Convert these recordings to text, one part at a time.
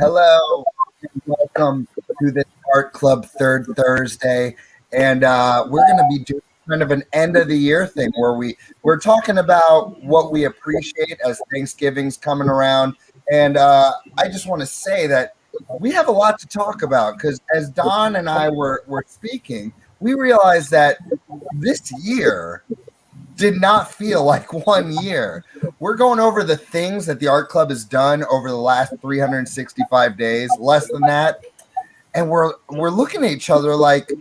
Hello, and welcome to this Art Club Third Thursday, and we're going to be doing kind of an end of the year thing where we're talking about what we appreciate as Thanksgiving's coming around, and I just want to say that we have a lot to talk about because as Don and I were speaking, we realized that this year did not feel like 1 year. We're going over the things that the Art Club has done over the last 365 days, less than that. And we're looking at each other like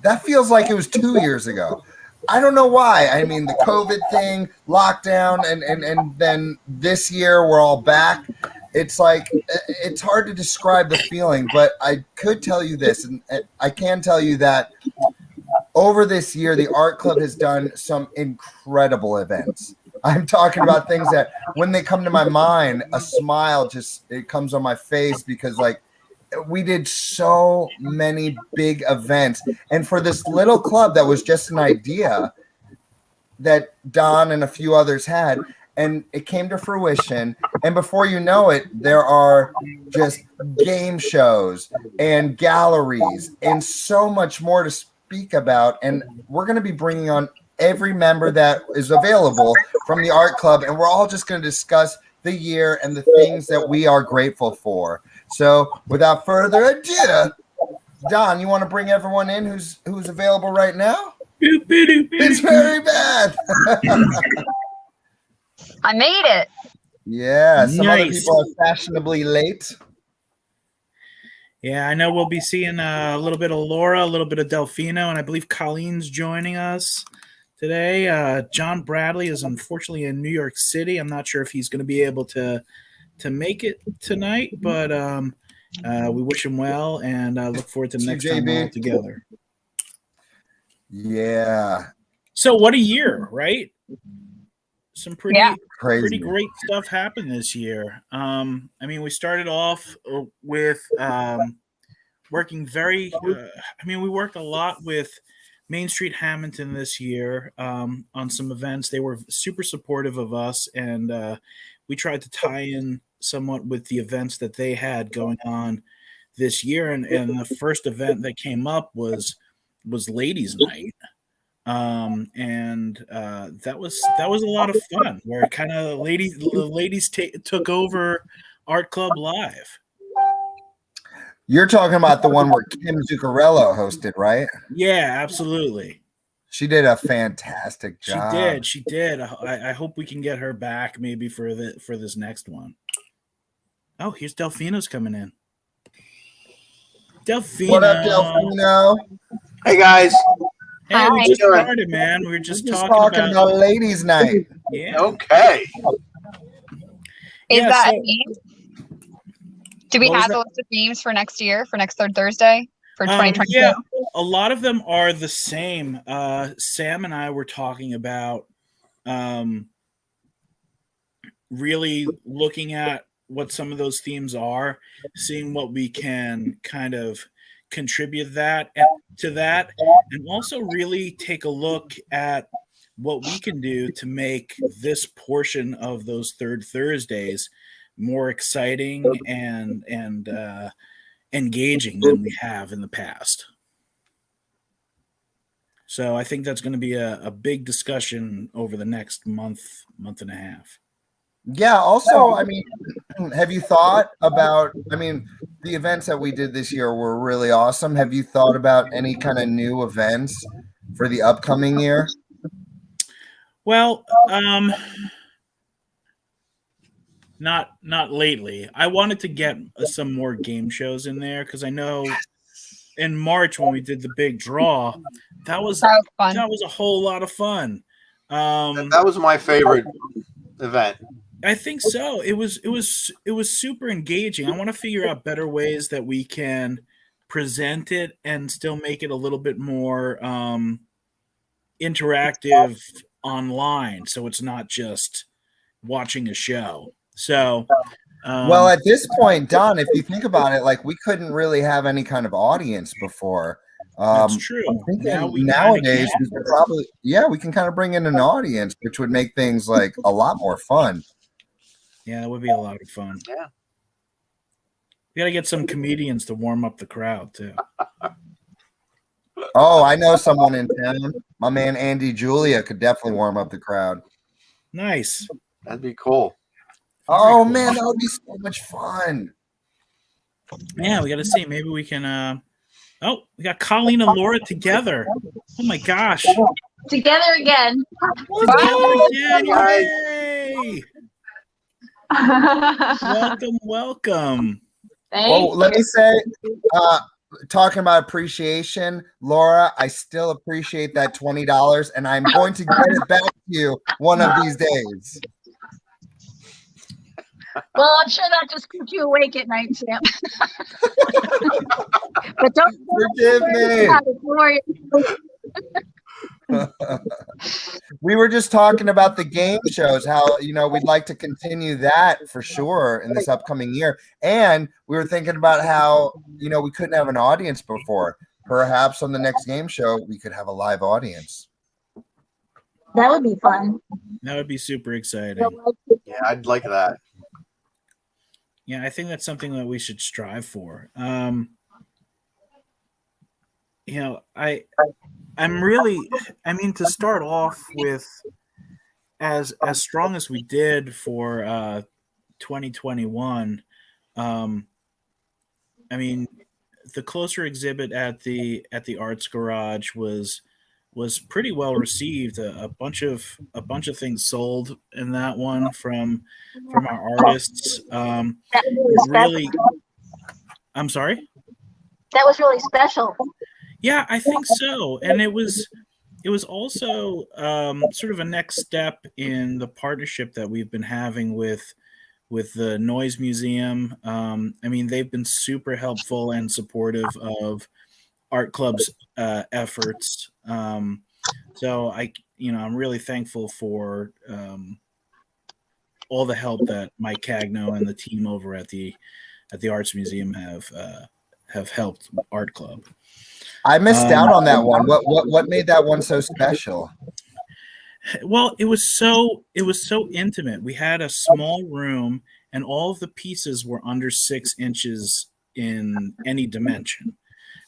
that feels like it was 2 years ago. I don't know why. I mean, the COVID thing, lockdown, and then this year we're all back. It's like it's hard to describe the feeling, but I could tell you this, and I can tell you that over this year, the Art Club has done some incredible events. I'm talking about things that when they come to my mind, a smile it comes on my face because like we did so many big events. And for this little club that was just an idea that Don and a few others had, and it came to fruition. And before you know it, there are just game shows and galleries and so much more to speak about. And we're going to be bringing on every member that is available from the Art Club, and we're all just going to discuss the year and the things that we are grateful for. So without further ado, Don, you want to bring everyone in who's available right now? It's very bad. I made it. Yeah, some other people are fashionably late. Yeah, I know we'll be seeing a little bit of Laura, a little bit of Delfino, and I believe Colleen's joining us today. John Bradley is unfortunately in New York City. I'm not sure if he's going to be able to make it tonight, but we wish him well and look forward to the next time we're all together. Yeah. So what a year, right? Some pretty great stuff happened this year. I mean, we started off with working we worked a lot with Main Street Hamilton this year on some events. They were super supportive of us, and we tried to tie in somewhat with the events that they had going on this year. And the first event that came up was Ladies' Night. That was a lot of fun where kind of the ladies took over Art Club Live. You're talking about the one where Kim Zuccarello hosted, right? Yeah, absolutely. She did a fantastic job. She did. I hope we can get her back maybe for this next one. Oh, here's Delfino's coming in. Delfino. What up, Delfino? Hey guys. Hey, we just started, man. We were just talking about Ladies' Night. Yeah. Okay. Is that a theme? Do we have a list of themes for next year, for next third Thursday, for 2022? Yeah, a lot of them are the same. Sam and I were talking about really looking at what some of those themes are, seeing what we can kind of contribute to that, and also really take a look at what we can do to make this portion of those third Thursdays more exciting and engaging than we have in the past. So I think that's going to be a big discussion over the next month and a half. Yeah. Also, I mean, have you thought about, the events that we did this year were really awesome. Have you thought about any kind of new events for the upcoming year? Well, not lately. I wanted to get some more game shows in there because I know in March when we did the big draw, that was fun. That was a whole lot of fun. That was my favorite event. I think so. It was super engaging. I want to figure out better ways that we can present it and still make it a little bit more interactive online, so it's not just watching a show. So, well, at this point, Don, if you think about it, like we couldn't really have any kind of audience before. That's true. Nowadays, we could probably, we can kind of bring in an audience, which would make things like a lot more fun. Yeah, that would be a lot of fun. Yeah. We got to get some comedians to warm up the crowd too. Oh, I know someone in town. My man Andy Julia could definitely warm up the crowd. Nice. That'd be cool. Oh man, that would be so much fun. Yeah, we got to see. Maybe we can. Oh, we got Colleen and Laura together. Oh my gosh. Together again. Yay! Welcome. Well, let me say, talking about appreciation, Laura, I still appreciate that $20, and I'm going to get it back to you one of these days. Well, I'm sure that just keeps you awake at night, Sam. But don't forgive me. We were just talking about the game shows, how we'd like to continue that for sure in this upcoming year. And we were thinking about how we couldn't have an audience before. Perhaps on the next game show we could have a live audience. That would be fun. That would be super exciting. Yeah, I'd like that. Yeah, I think that's something that we should strive for. To start off with as strong as we did for 2021, the Closer exhibit at the Arts Garage was pretty well received. A bunch of things sold in that one from our artists. Really, I'm sorry. That was really special. Yeah, I think so. And it was also sort of a next step in the partnership that we've been having with the Noise Museum. They've been super helpful and supportive of Art Club's efforts. So I'm really thankful for all the help that Mike Cagno and the team over at the Arts Museum have helped Art Club. I missed out on that one. What made that one so special? Well, it was so intimate. We had a small room, and all of the pieces were under 6 inches in any dimension.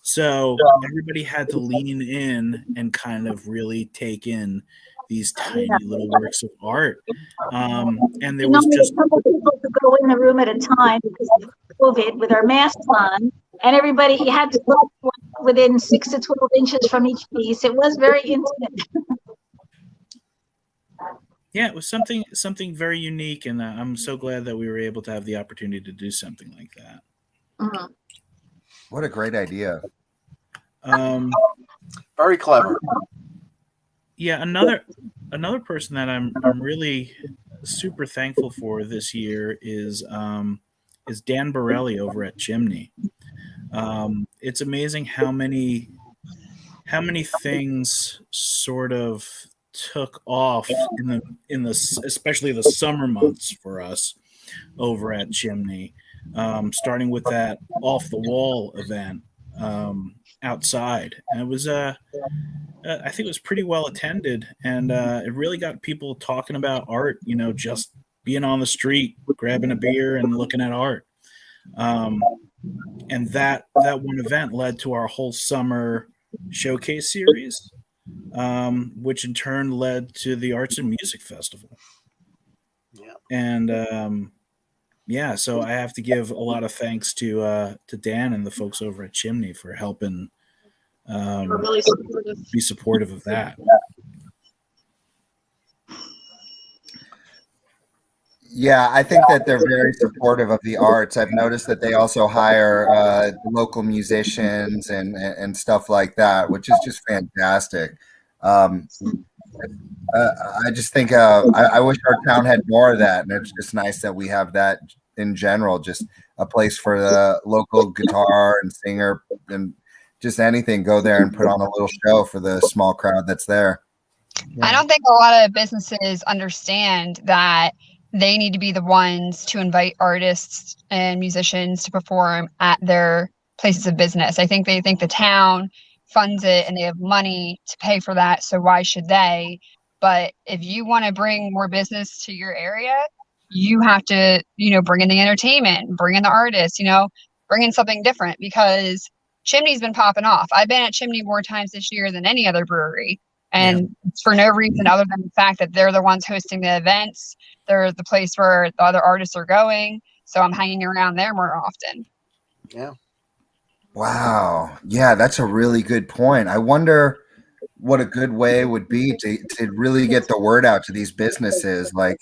So everybody had to lean in and kind of really take in these tiny little works of art. And there was just a couple people to go in the room at a time because of COVID with our masks on, and everybody had to look within 6 to 12 inches from each piece. It was very intimate. Yeah, it was something very unique, and I'm so glad that we were able to have the opportunity to do something like that. Mm-hmm. What a great idea! Very clever. Yeah, another person that I'm really super thankful for this year is Dan Borelli over at Chimney. It's amazing how many things sort of took off in the especially the summer months for us over at Chimney, starting with that Off the Wall event outside, and it was I think it was pretty well attended, and it really got people talking about art, just being on the street, grabbing a beer and looking at art. And that one event led to our whole summer showcase series, which in turn led to the Arts and Music Festival. Yeah. And so I have to give a lot of thanks to Dan and the folks over at Chimney for helping Really be supportive of that. Yeah, I think that they're very supportive of the arts. I've noticed that they also hire local musicians and stuff like that, which is just fantastic. I just think I wish our town had more of that, and it's just nice that we have that in general, just a place for the local guitar and singer and just anything, go there and put on a little show for the small crowd that's there. I don't think a lot of businesses understand that they need to be the ones to invite artists and musicians to perform at their places of business. I think they think the town funds it and they have money to pay for that, so why should they? But if you want to bring more business to your area, you have to, bring in the entertainment, bring in the artists, bring in something different, because Chimney's been popping off. I've been at Chimney more times this year than any other brewery. And it's for no reason other than the fact that they're the ones hosting the events. They're the place where the other artists are going. So I'm hanging around there more often. Yeah. Wow. Yeah, that's a really good point. I wonder what a good way would be to really get the word out to these businesses. Like,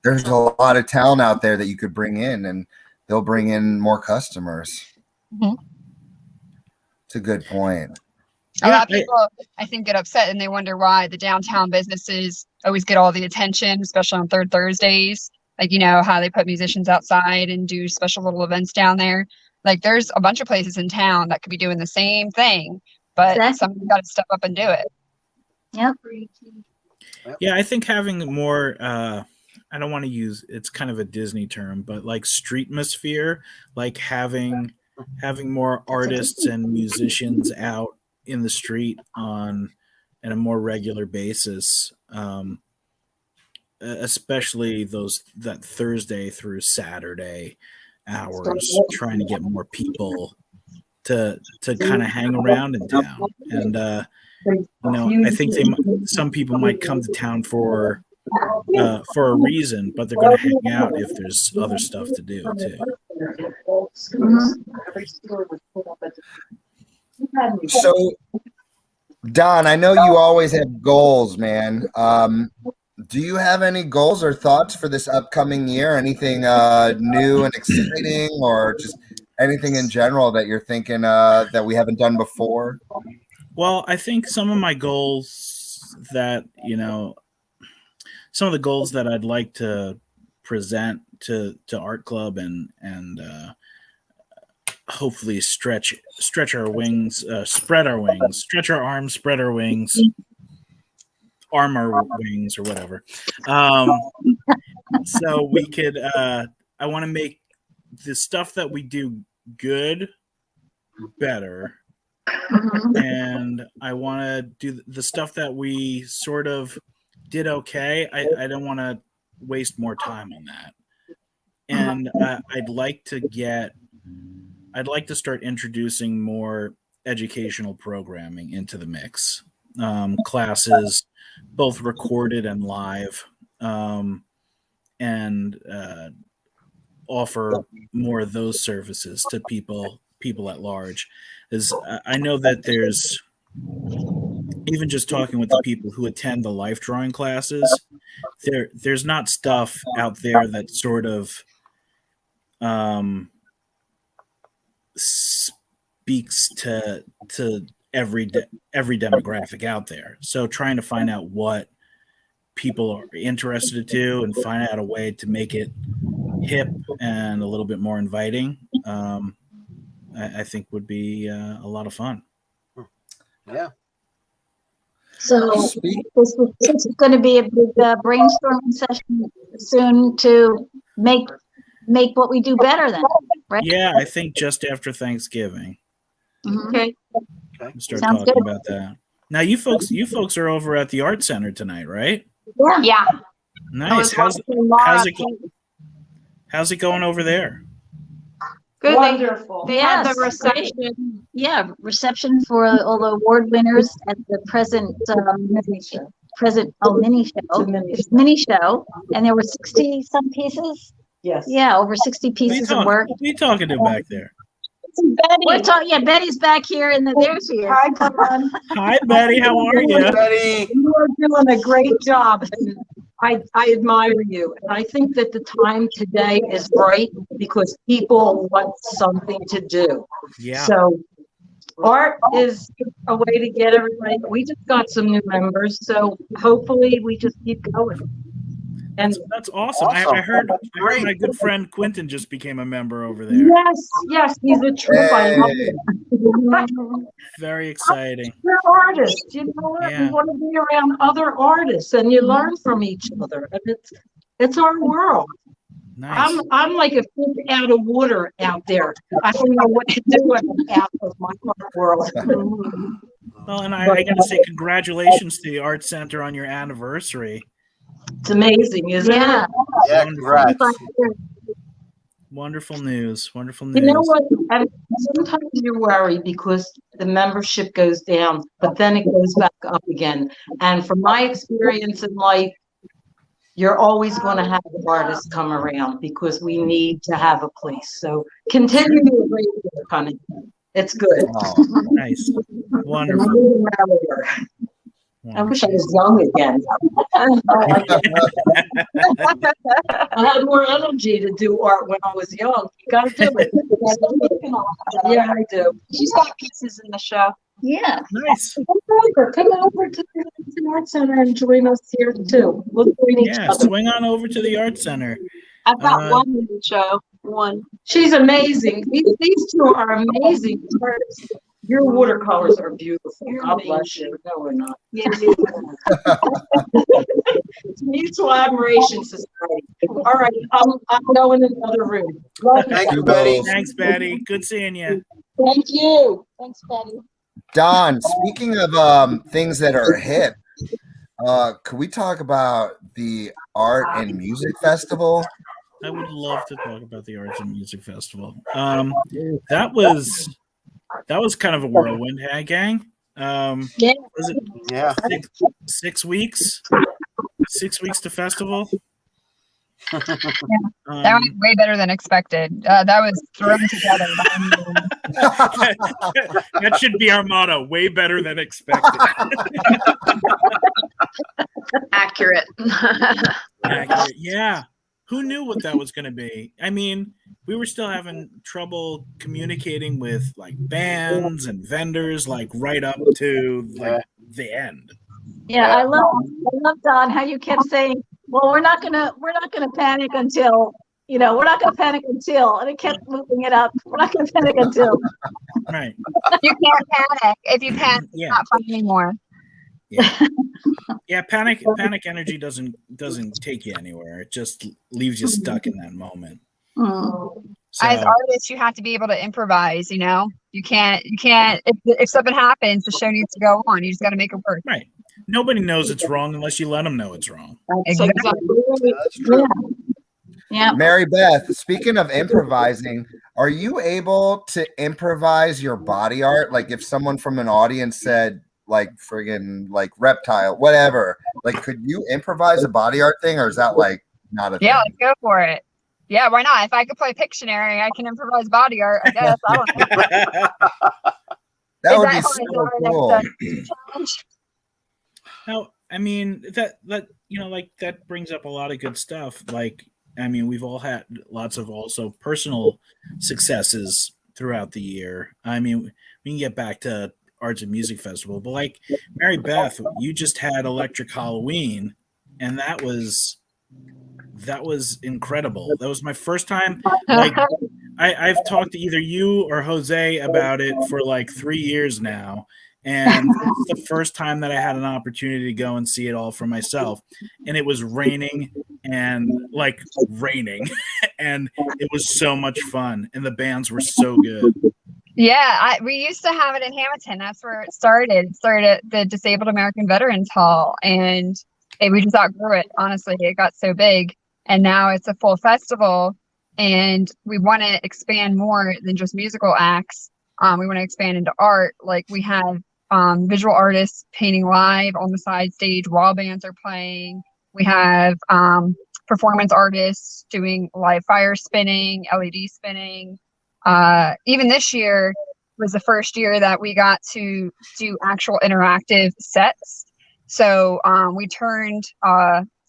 there's a lot of talent out there that you could bring in, and they'll bring in more customers. Mm-hmm. It's a good point. A lot of people, I think, get upset and they wonder why the downtown businesses always get all the attention, especially on third Thursdays. Like, you know, how they put musicians outside and do special little events down there. Like, there's a bunch of places in town that could be doing the same thing, but somebody's got to step up and do it. Yep. Yeah, I think having more, I don't want to use, it's kind of a Disney term, but like streetmosphere, like having more artists and musicians out in the street on a more regular basis, especially that Thursday through Saturday hours, trying to get more people to kind of hang around in town. And you know, I think some people might come to town for a reason, but they're going to hang out if there's other stuff to do too. So, Don, I know you always have goals, man. Do you have any goals or thoughts for this upcoming year? Anything new and exciting, or just anything in general that you're thinking that we haven't done before? Well, I think some of my goals that, you know, some of the goals that I'd like to present to Art Club and hopefully stretch our wings, spread our wings, stretch our arms, spread our wings, arm our wings, or whatever. So we could, I want to make the stuff that we do good better. And I want to do the stuff that we sort of did okay. I don't want to waste more time on that. And I'd like to start introducing more educational programming into the mix. Classes, both recorded and live, and offer more of those services to people at large. Is I know that there's, even just talking with the people who attend the life drawing classes, there's not stuff out there that sort of speaks to every demographic out there. So trying to find out what people are interested to and find out a way to make it hip and a little bit more inviting, I think would be a lot of fun. Yeah. So this is going to be a big brainstorming session soon to make what we do better then, right? Yeah, I think just after Thanksgiving. Okay. We'll start Sounds talking good. about that. Now you folks are over at the Art Center tonight, right? Yeah. Nice. How's it going over there? Good. Wonderful. They had the reception. Yeah, reception for all the award winners at the present mini show. It's mini show, and there were 60 some pieces. Yes. Yeah, over 60 pieces of work. What are you talking to back there? Betty. Betty's back here, and there she is. Hi, Don. Hi, Betty. How are you? Betty. You are doing a great job. I admire you. And I think that the time today is right because people want something to do. Yeah. So art is a way to get everybody. We just got some new members, so hopefully we just keep going. And That's awesome. I heard my good friend Quentin just became a member over there. yes, he's a true. I love it. Very exciting. We're artists, you know what? Yeah. We want to be around other artists, and you learn from each other, and it's our world. Nice. I'm like a fish out of water out there. I don't know what to do when I'm out of my art world. Well, and I got to say congratulations to the Art Center on your anniversary. It's amazing, isn't Yeah. it? Yeah, congrats. Wonderful news. Wonderful You know news. what? And sometimes you worry because the membership goes down, but then it goes back up again. And from my experience in life, you're always going to have artists come around because we need to have a place. So continue to great work, honey. It's good. Oh, Nice. Wonderful. I wish I was young again. I had more energy to do art when I was young. You gotta do it. Yeah, I do. She's got pieces in the show. Yeah. Nice. Come over to the Hampton Art Center and join us here too. We'll join each Yeah, other. swing on over to the art center. I've got Uh, one in the show. One. She's amazing. These two are amazing artists. Your watercolors are beautiful. God bless you. No, we're not. Yeah. It's Mutual Admiration Society. All right, I'm going in another room. Love you. Thank you, Betty. Thanks, Betty. Good seeing you. Thank you. Thanks, Patty. Don, speaking of things that are hip, could we talk about the Art and Music Festival? I would love to talk about the Arts and Music Festival. That was kind of a whirlwind, hey, gang. Yeah. Was it Yeah. 6 weeks? 6 weeks to festival. That went way better than expected. That was thrown together. That should be our motto. Way better than expected. Accurate. Accurate. Yeah. Who knew what that was going to be? I mean, we were still having trouble communicating with like bands and vendors, like right up to like the end. Yeah, I love Don, how you kept saying, well, we're not gonna panic until, we're not gonna panic until, and it kept moving it up. We're not gonna panic until. Right. You can't panic. If you panic, it's Yeah. not fun anymore. Yeah. Yeah. Panic energy doesn't take you anywhere. It just leaves you stuck in that moment. Mm. So, As artists, you have to be able to improvise. You can't. If something happens, the show needs to go on. You just got to make it work. right. Nobody knows it's wrong unless you let them know it's wrong. Exactly. That's true. Yeah. Mary Beth, speaking of improvising, are you able to improvise your body art? Like if someone from an audience said, like friggin' like reptile, whatever, like could you improvise a body art thing, or is that like not a Yeah, thing? let's go for it. Yeah, why not? If I could play Pictionary, I can improvise body art. I guess. I don't know. That Is would that be how I so do our cool. next challenge? No, I mean that like that brings up a lot of good stuff. Like, I mean, we've all had lots of also personal successes throughout the year. I mean, we can get back to Arts and Music Festival, but like Mary Beth, you just had Electric Halloween, and that was incredible. That was my first time. Like, I've talked to either you or Jose about it for like 3 years now. And it's the first time that I had an opportunity to go and see it all for myself. And it was raining and and it was so much fun. And the bands were so good. Yeah, we used to have it in Hamilton. That's where it started. It started at the Disabled American Veterans Hall, and we just outgrew it. Honestly, it got so big, and now it's a full festival. And we want to expand more than just musical acts. We want to expand into art. Like we have visual artists painting live on the side stage while bands are playing. We have performance artists doing live fire spinning, LED spinning. Even this year was the first year that we got to do actual interactive sets. So we turned,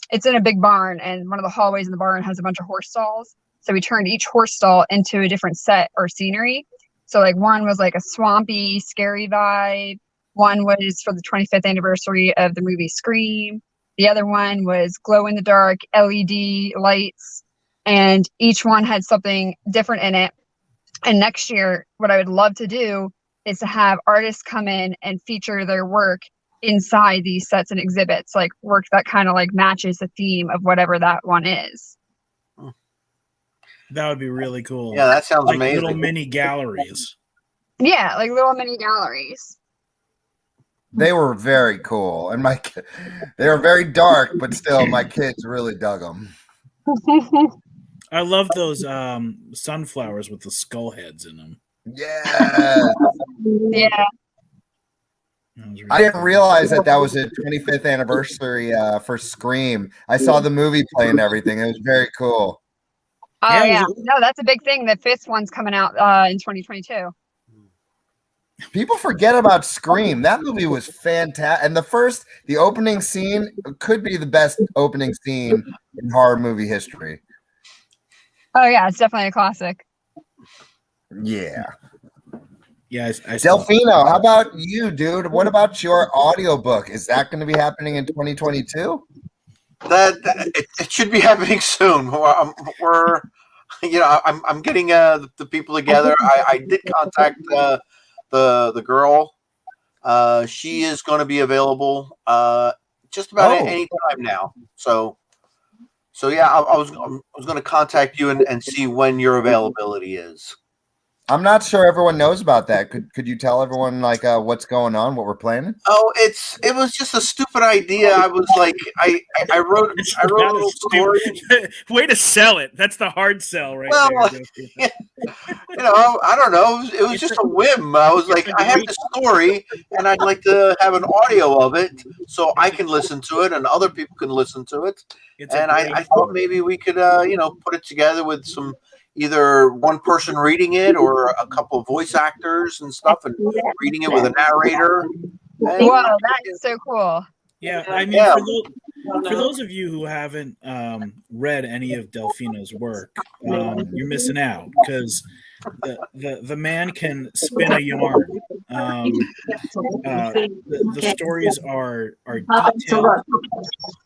it's in a big barn, and one of the hallways in the barn has a bunch of horse stalls. So we turned each horse stall into a different set or scenery. So like one was like a swampy, scary vibe. One was for the 25th anniversary of the movie Scream. The other one was glow in the dark LED lights, and each one had something different in it. And next year, what I would love to do is to have artists come in and feature their work inside these sets and exhibits, like work that kind of like matches the theme of whatever that one is. That would be really cool. Yeah, that sounds like amazing. little mini galleries. Yeah, like little mini galleries. They were very cool, and they were very dark, but still, my kids really dug them. I love those sunflowers with the skull heads in them. Yeah. Yeah. I didn't realize that was a 25th anniversary for Scream. I saw the movie play and everything. It was very cool. Oh yeah. No, that's a big thing. The fifth one's coming out in 2022. People forget about Scream. That movie was fantastic. And the opening scene could be the best opening scene in horror movie history. Oh yeah, it's definitely a classic. Yeah. Yeah. Delfino, how about you, dude? What about your audiobook? Is that going to be happening in 2022? It should be happening soon. We're I'm getting the people together. I did contact the girl. She is going to be available just about any time now. So yeah, I was going to contact you and see when your availability is. I'm not sure everyone knows about that. Could you tell everyone like what's going on, what we're planning? Oh, it was just a stupid idea. I was like, I wrote a little story. Way to sell it. That's the hard sell right there. I don't know. It was just a whim. I was like, I have this story, and I'd like to have an audio of it so I can listen to it and other people can listen to it. And I thought maybe we could, put it together with some. Either one person reading it or a couple of voice actors and stuff and reading it with a narrator. Wow, that is so cool. Yeah, I mean, for those of you who haven't read any of Delfino's work, you're missing out because the man can spin a yarn. The stories are detailed.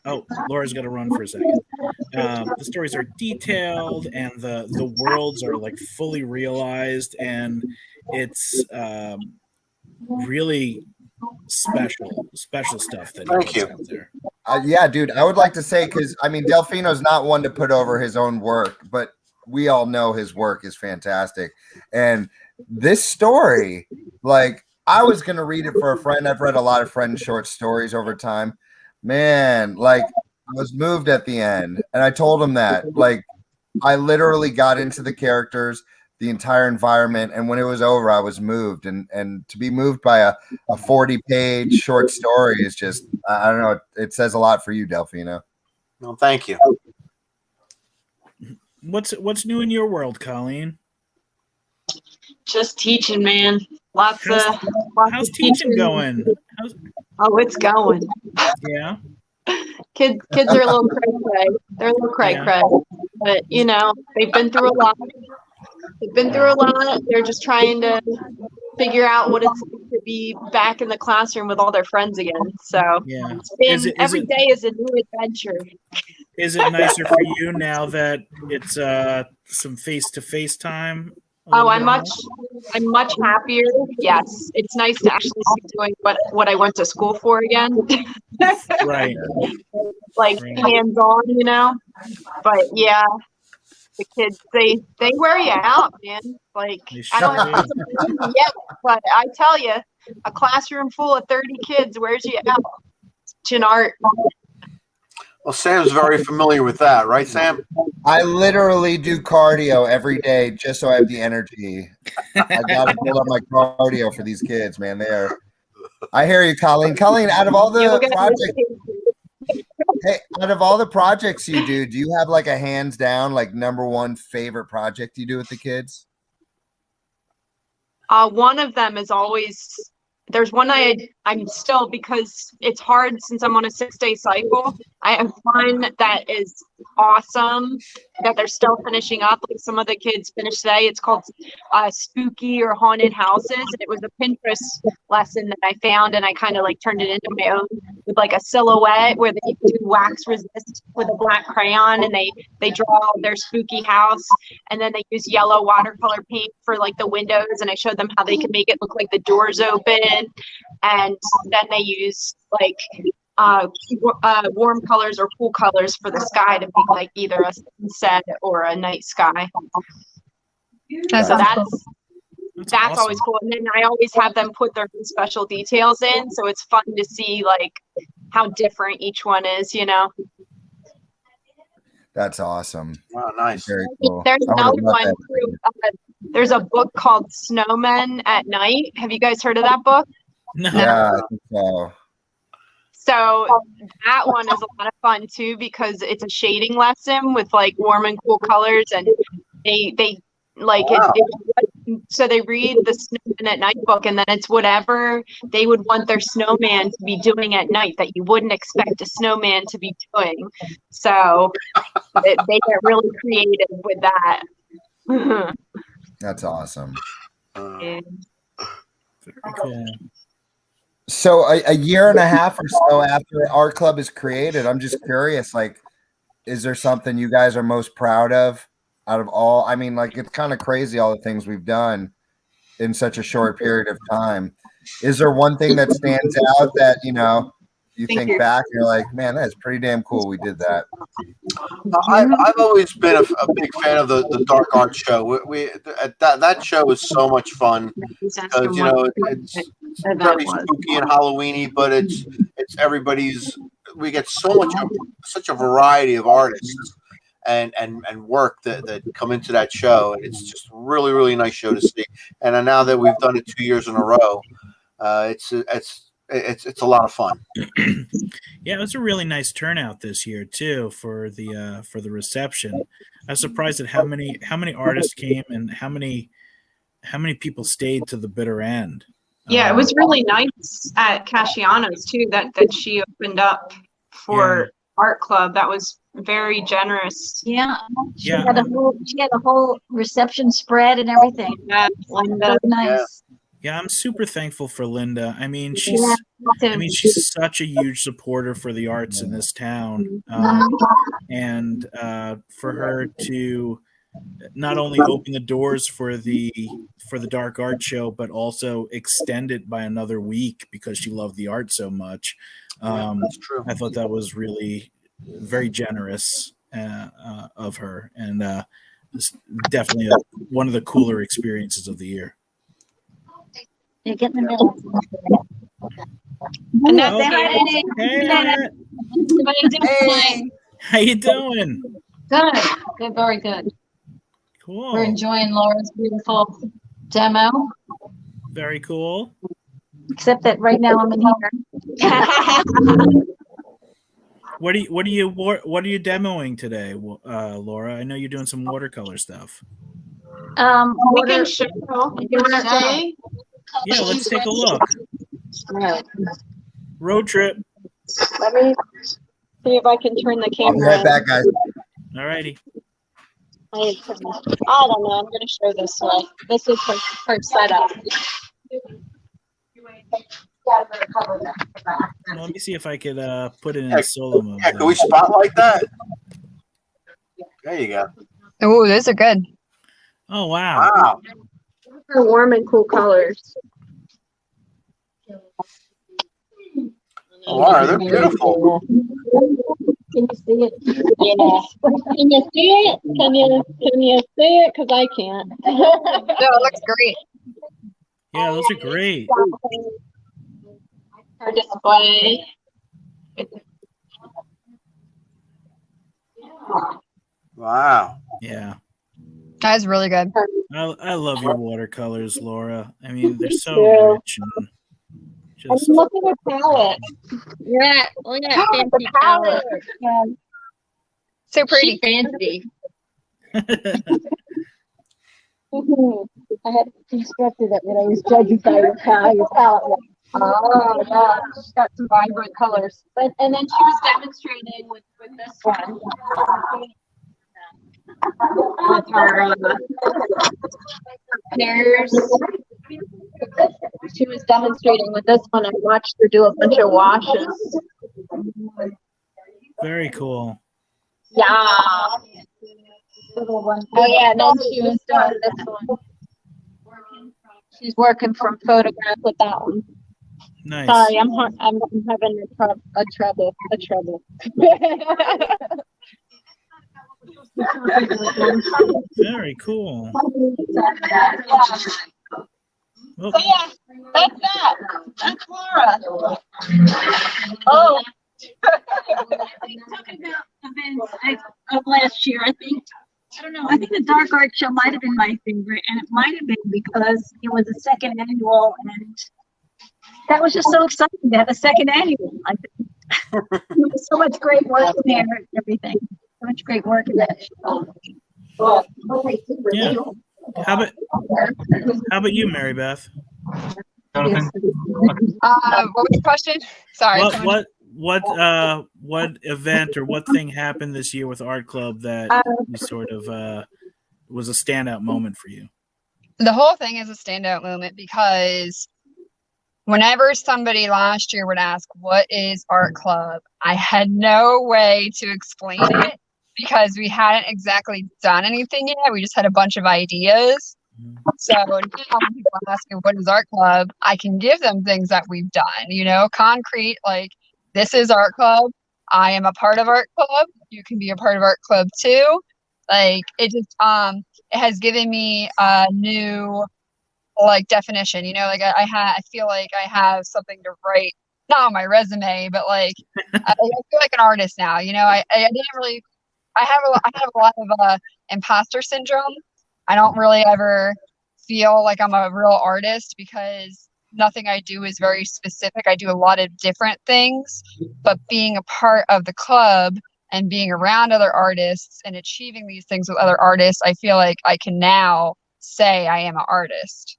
Oh, Laura's got to run for a second. The stories are detailed, and the worlds are like fully realized, and it's really special stuff that Thank he you. puts out there. Yeah, dude, I would like to say, because I mean, Delfino's not one to put over his own work, but we all know his work is fantastic. And this story, like, I was going to read it for a friend. I've read a lot of friends' short stories over time. Man, like, I was moved at the end. And I told him that, like, I literally got into the characters, the entire environment. And when it was over, I was moved. And to be moved by a 40-page short story is just, I don't know, it says a lot for you, Delfino. Well, thank you. What's new in your world, Colleen? Just teaching, man. How's teaching going? It's going. Yeah. Kids are a little cray-cray. They're a little cray-cray. But, they've been through a lot. They're just trying to figure out what it's like to be back in the classroom with all their friends again. So every day is a new adventure. Is it nicer for you now that it's some face-to-face time? I'm much happier. Yes, it's nice to actually be doing what I went to school for again. Right. Like hands-on, But yeah, the kids they wear you out, man. Like I don't have to yet, but I tell you, a classroom full of 30 kids wears you out. It's an art. Well, Sam's very familiar with that, right, Sam? I literally do cardio every day just so I have the energy. I got to build up my cardio for these kids, man. I hear you, Colleen. Colleen, out of all the projects you do you have like a hands down, like number one favorite project you do with the kids? One of them is always. There's one I'm still, because it's hard since I'm on a 6-day cycle. I have one that is awesome that they're still finishing up. Like some of the kids finished today. It's called Spooky or Haunted Houses. And it was a Pinterest lesson that I found, and I kind of like turned it into my own with like a silhouette where they do wax resist with a black crayon, and they draw their spooky house, and then they use yellow watercolor paint for like the windows, and I showed them how they could make it look like the doors open. And then they use like warm colors or cool colors for the sky to make like either a sunset or a night sky. That's awesome. always cool. And then I always have them put their own special details in, so it's fun to see like how different each one is, That's awesome. Wow, nice. Very cool. There's another one too. There's a book called Snowmen at Night. Have you guys heard of that book? No. Yeah, I think so. So that one is a lot of fun too, because it's a shading lesson with like warm and cool colors, and they like so they read the Snowman at Night book, and then it's whatever they would want their snowman to be doing at night that you wouldn't expect a snowman to be doing. So they get really creative with that. That's awesome. Very cool. So a year and a half or so after Art Club is created, I'm just curious, like, is there something you guys are most proud of out of all? I mean, like, it's kind of crazy all the things we've done in such a short period of time. Is there one thing that stands out that, you know, you think back and you're like, man, that's pretty damn cool we did that? I've always been a big fan of the Dark Art show. That show was so much fun because, you know, it's very spooky and Halloweeny, but it's everybody's. We get such a variety of artists and work that come into that show, and it's just really, really nice show to see. And now that we've done it 2 years in a row, it's a lot of fun. Yeah, it was a really nice turnout this year too for the reception. I was surprised at how many artists came and how many people stayed to the bitter end. Yeah, it was really nice at Casciano's too that she opened up for Art Club. That was very generous. Yeah, she had a whole reception spread and everything. Yeah, Linda. Nice. Yeah, I'm super thankful for Linda. I mean, she's such a huge supporter for the arts in this town, and for her to not only open the doors for the Dark Art show, but also extend it by another week because she loved the art so much. That's true. I thought that was really very generous of her, and it's definitely one of the cooler experiences of the year. You're getting the middle. Hey, how you doing? Good, very good. Cool. We're enjoying Laura's beautiful demo. Very cool. Except that right now I'm in here. What are you demoing today, Laura? I know you're doing some watercolor stuff. We can show. You want to say? Yeah, let's take a look. Right. Road trip. Let me see if I can turn the I'll be camera. right back, guys. All righty. I don't know. I'm going to show this way. This is her setup. Let me see if I could put it in solo mode. Yeah, can we spotlight that? There you go. Oh, those are good. Oh, wow. Wow. They're warm and cool colors. Wow, they're beautiful. Can you see it? Yeah. Can you see it? Can you see it? Because I can't. No, it looks great. Yeah, those are great. Her display. Wow. Yeah. That is really good. I love your watercolors, Laura. I mean, they're so rich and just. Look at the palette. Yeah, look at that fancy palette. So pretty. She's fancy. I had instructed that when I was judging by your palette was. Oh, yeah. She's got some vibrant colors. And then she was demonstrating with this one. With her pairs. She was demonstrating with this one. I watched her do a bunch of washes. Very cool. Yeah. Oh yeah, and then she was doing this one. She's working from photograph with that one. Nice. Sorry, I'm having a trouble. Very cool. So yeah, that's that. That's Laura. Oh, Talking about events of last year, I don't know, I think the Dark Art Show might have been my favorite, and it might have been because it was a second annual, and that was just so exciting to have a second annual. There was so much great work in there and everything. So much great work in that show. Yeah. How about you, Mary Beth? What was the question? Sorry. What event or what thing happened this year with Art Club that you sort of was a standout moment for you? The whole thing is a standout moment because whenever somebody last year would ask, what is Art Club? I had no way to explain it because we hadn't exactly done anything yet. We just had a bunch of ideas. So now when people ask me, what is Art Club? I can give them things that we've done, concrete, like this is Art Club. I am a part of Art Club. You can be a part of Art Club too. Like it just, it has given me a new definition, I feel like I have something to write, not on my resume, but I feel like an artist now, I didn't really, I have a lot of imposter syndrome. I don't really ever feel like I'm a real artist because nothing I do is very specific. I do a lot of different things, but being a part of the club and being around other artists and achieving these things with other artists, I feel like I can now say I am an artist.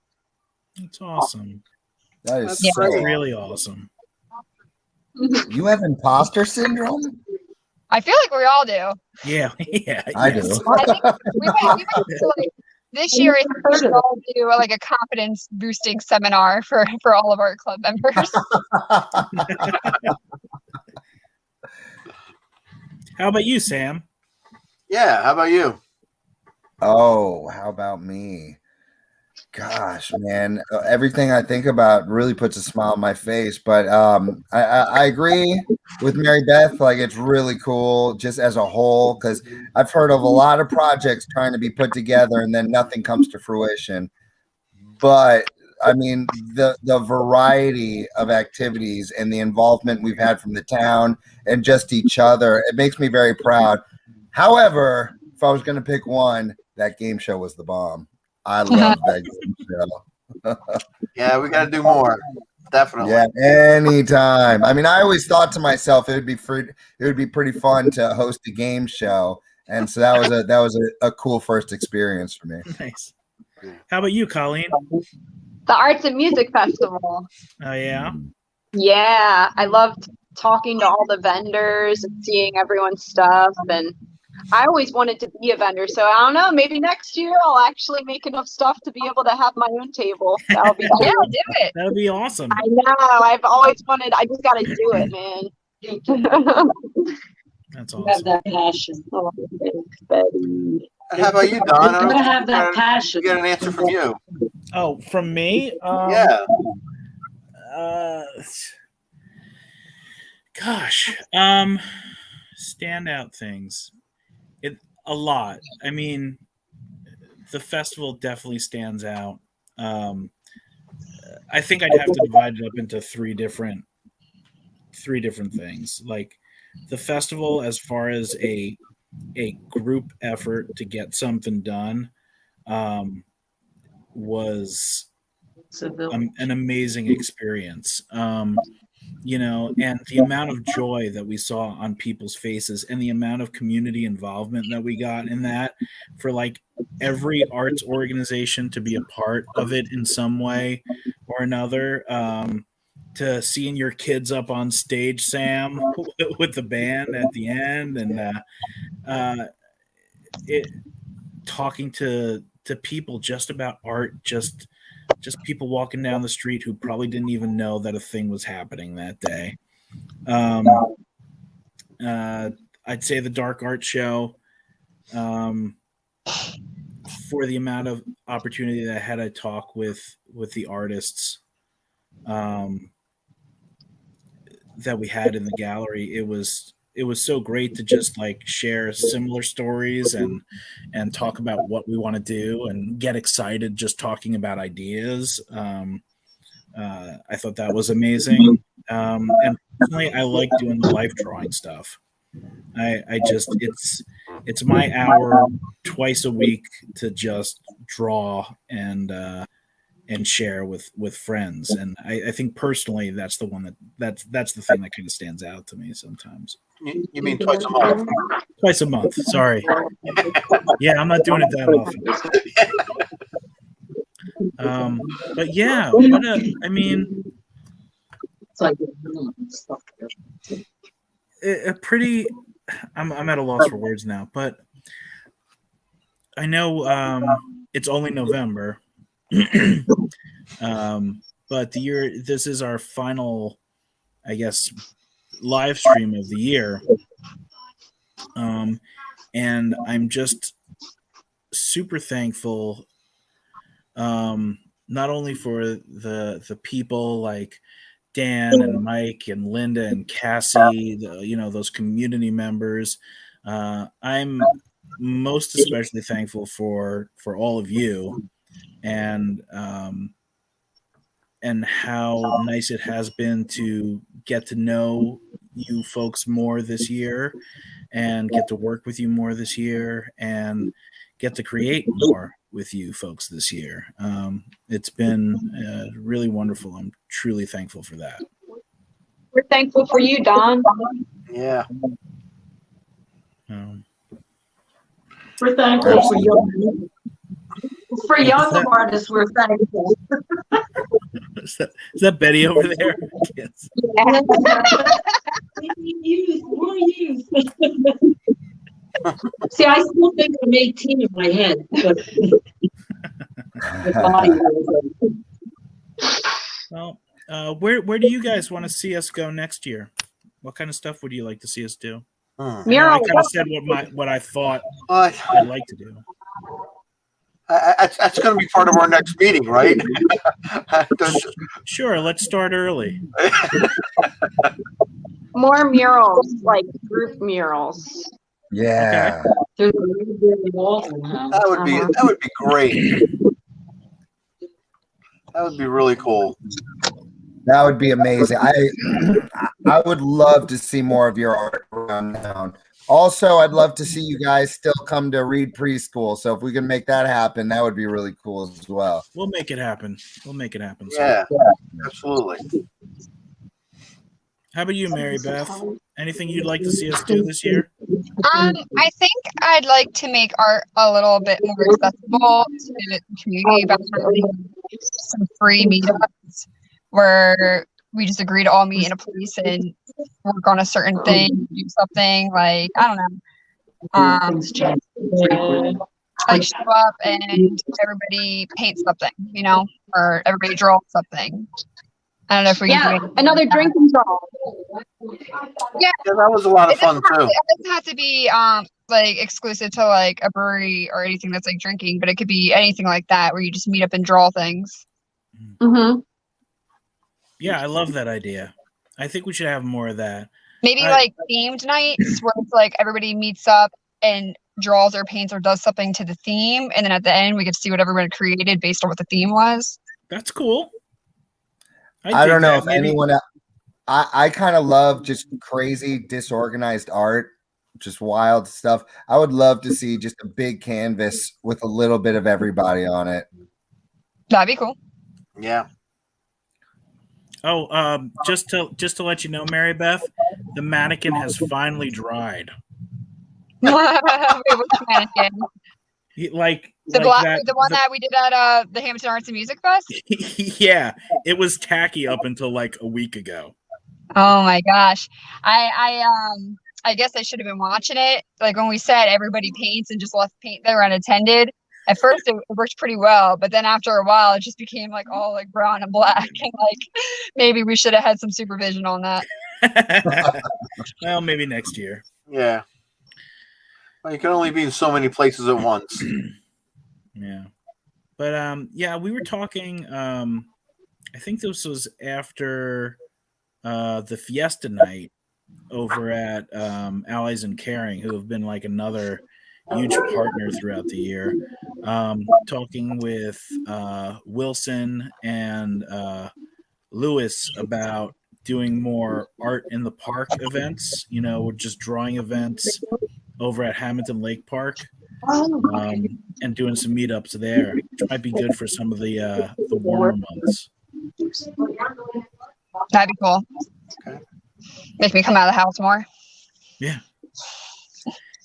That's awesome. That is Yeah. so really awesome. You have imposter syndrome? I feel like we all do. Yeah, I do. I think we might this year I think we should all do a confidence boosting seminar for all of our club members. How about you, Sam? Yeah, how about you? Oh, how about me? Gosh, man, everything I think about really puts a smile on my face. But I agree with Mary Beth. It's really cool just as a whole because I've heard of a lot of projects trying to be put together and then nothing comes to fruition. But I mean, the variety of activities and the involvement we've had from the town and just each other, it makes me very proud. However, if I was going to pick one, that game show was the bomb. I love that game show. Yeah, we got to do more. Definitely. Yeah, anytime. I mean, I always thought to myself it would be pretty fun to host a game show, and so that was a cool first experience for me. Nice. How about you, Colleen? The Arts and Music Festival. Oh yeah. Yeah, I loved talking to all the vendors and seeing everyone's stuff, and I always wanted to be a vendor, so I don't know, maybe next year I'll actually make enough stuff to be able to have my own table. That'll be Yeah, do it. That would be awesome. I know, I've always wanted, I just gotta do it, man. That's You have awesome. that passion. Oh, thanks, Betty. And how about you, Don? You gotta have that passion. Get an answer from you. Oh, from me? Yeah. Gosh. Standout things. A lot. I mean, the festival definitely stands out. I think I'd have to divide it up into three different things. Like the festival, as far as a group effort to get something done, was an amazing experience. And the amount of joy that we saw on people's faces and the amount of community involvement that we got in that for every arts organization to be a part of it in some way or another, to seeing your kids up on stage, Sam, with the band at the end, and talking to people just about art, just people walking down the street who probably didn't even know that a thing was happening that day. I'd say the Dark Art Show, for the amount of opportunity that I had to talk with the artists that we had in the gallery. It was so great to just share similar stories and talk about what we want to do and get excited just talking about ideas. I thought that was amazing. And personally, I like doing the life drawing stuff. I just it's my hour twice a week to just draw and share with friends, and I think personally that's the one that's the thing that kind of stands out to me sometimes. You mean twice a month? Twice a month. Sorry. Yeah, I'm not doing it that often. But yeah, I mean, a pretty. I'm at a loss for words now, but I know it's only November, but this is our final, I guess, live stream of the year, and I'm just super thankful, not only for the people like Dan and Mike and Linda and Cassie, those community members. I'm most especially thankful for all of you, and how nice it has been to get to know you folks more this year, and get to work with you more this year, and get to create more with you folks this year. It's been really wonderful. I'm truly thankful for that. We're thankful for you, Don. Yeah. We're thankful for you. For young artists, we're thankful. Is that Betty over there? Yes. More use. See, I still think I'm 18 in my head, but well, where do you guys want to see us go next year? What kind of stuff would you like to see us do? I kind of said what I thought I'd like to do. That's going to be part of our next meeting, right? Sure, let's start early. More murals, like group murals. Yeah. Okay. That would be great. That would be really cool. That would be amazing. I would love to see more of your art around town. Also, I'd love to see you guys still come to Reed Preschool. So if we can make that happen, that would be really cool as well. We'll make it happen. Yeah, absolutely. How about you, Mary Beth? Anything you'd like to see us do this year? I think I'd like to make art a little bit more accessible to the community by having some free meetups where we just agree to all meet in a place and work on a certain thing, do something like, I don't know, like show up and everybody paint something, or everybody draw something. I don't know if we can do another drinking draw. Yeah, that was a lot of fun too. It doesn't have to be like exclusive to like a brewery or anything that's like drinking, but it could be anything like that where you just meet up and draw things. Mm-hmm. Yeah, I love that idea. I think we should have more of that. Maybe like themed nights where it's like everybody meets up and draws or paints or does something to the theme, and then at the end we get to see what everyone created based on what the theme was. That's cool. I don't know if anyone else, I kind of love just crazy disorganized art, just wild stuff. I would love to see just a big canvas with a little bit of everybody on it. That'd be cool. Yeah. Oh, just to let you know, Mary Beth, the mannequin has finally dried. Wait, which mannequin? The one that we did at the Hamilton Arts and Music Fest? Yeah, it was tacky up until like a week ago. Oh my gosh. I guess I should have been watching it. Like when we said everybody paints and just left paint there unattended. At first it worked pretty well, but then after a while it just became like all like brown and black, and like maybe we should have had some supervision on that. Well, maybe next year. Yeah. Well, you can only be in so many places at once. Yeah. But yeah, we were talking I think this was after the Fiesta night over at Allies and Caring, who have been like another huge partner throughout the year, talking with Wilson and Lewis about doing more art in the park events, just drawing events over at Hamilton Lake Park, and doing some meetups there, which might be good for some of the warmer months. That'd be cool. Okay. Make me come out of the house more.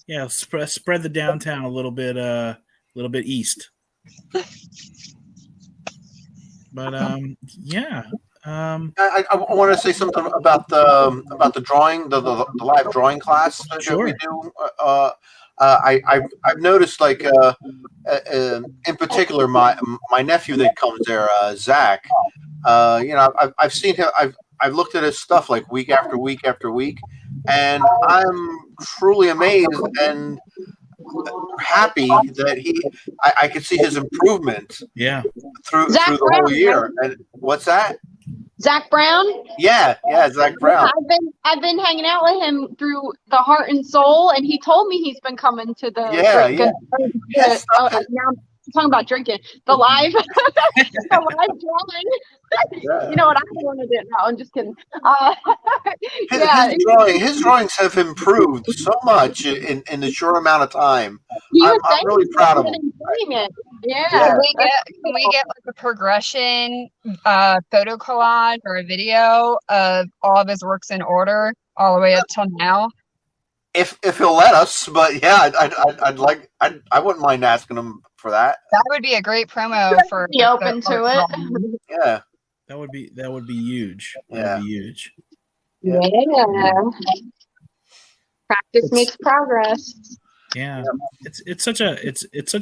Yeah, spread the downtown a little bit east. But yeah. I want to say something about the drawing, the live drawing class that we do. I've noticed, like, in particular, my nephew that comes there, Zach. I've seen him. I've looked at his stuff like week after week after week, and I'm truly amazed and happy that I could see his improvement. Yeah. Through the whole year. And what's that? Zach Brown? Yeah, Zach Brown. I've been hanging out with him through the Heart and Soul, and he told me he's been coming to the now I'm talking about drinking. The live drawing. Yeah. You know what I want to do? No, I'm just kidding. His drawings have improved so much in the short amount of time. I'm really proud of him. Yeah. Can we get like a progression photo collage or a video of all of his works in order all the way up till now? If he'll let us, but yeah, I wouldn't mind asking him for that. That would be a great promo for. Be open to it. Yeah. That would be huge. Yeah. That would be huge. Yeah. Practice makes progress. Yeah. It's such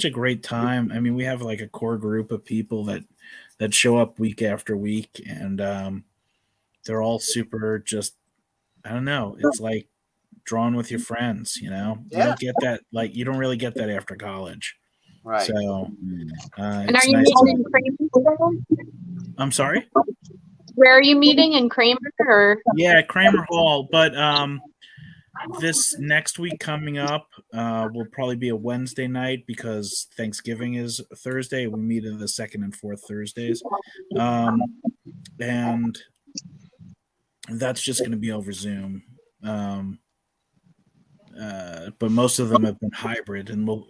a great time. I mean, we have like a core group of people that show up week after week, and they're all super just, I don't know, it's like drawing with your friends, you don't get that, like, you don't really get that after college. Right. So and are you meeting in Kramer? I'm sorry? Where are you meeting, in Kramer or? Yeah, Kramer Hall. But this next week coming up will probably be a Wednesday night because Thanksgiving is Thursday. We meet in the second and fourth Thursdays. And that's just going to be over Zoom. But most of them have been hybrid, and we're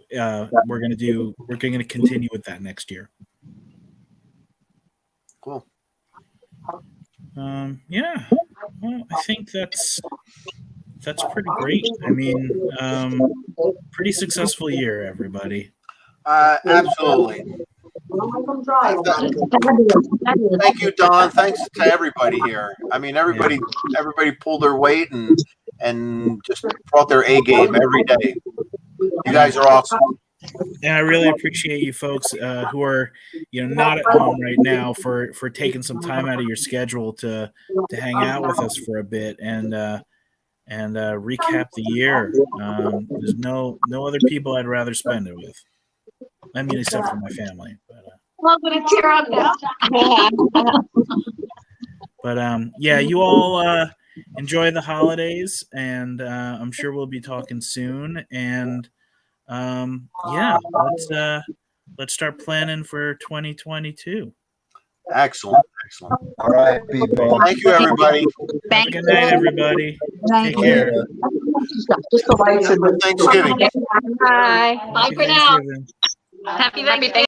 going to continue with that next year. Cool. Yeah. Well, I think that's pretty great. I mean, pretty successful year, everybody. Absolutely. Thank you, Don. Thanks to everybody here. I mean, everybody pulled their weight and just brought their A game every day. You guys are awesome. And I really appreciate you folks who are, not at home right now for taking some time out of your schedule to hang out with us for a bit and recap the year. There's no other people I'd rather spend it with. I mean, except for my family. Well, I'm going to tear up now. But yeah, you all enjoy the holidays, and I'm sure we'll be talking soon. And yeah, let's start planning for 2022. Excellent. All right, people. Thank you, everybody. Good night, everybody. Take care. Thanksgiving. Bye. Bye for now. Thanksgiving. Happy Thanksgiving.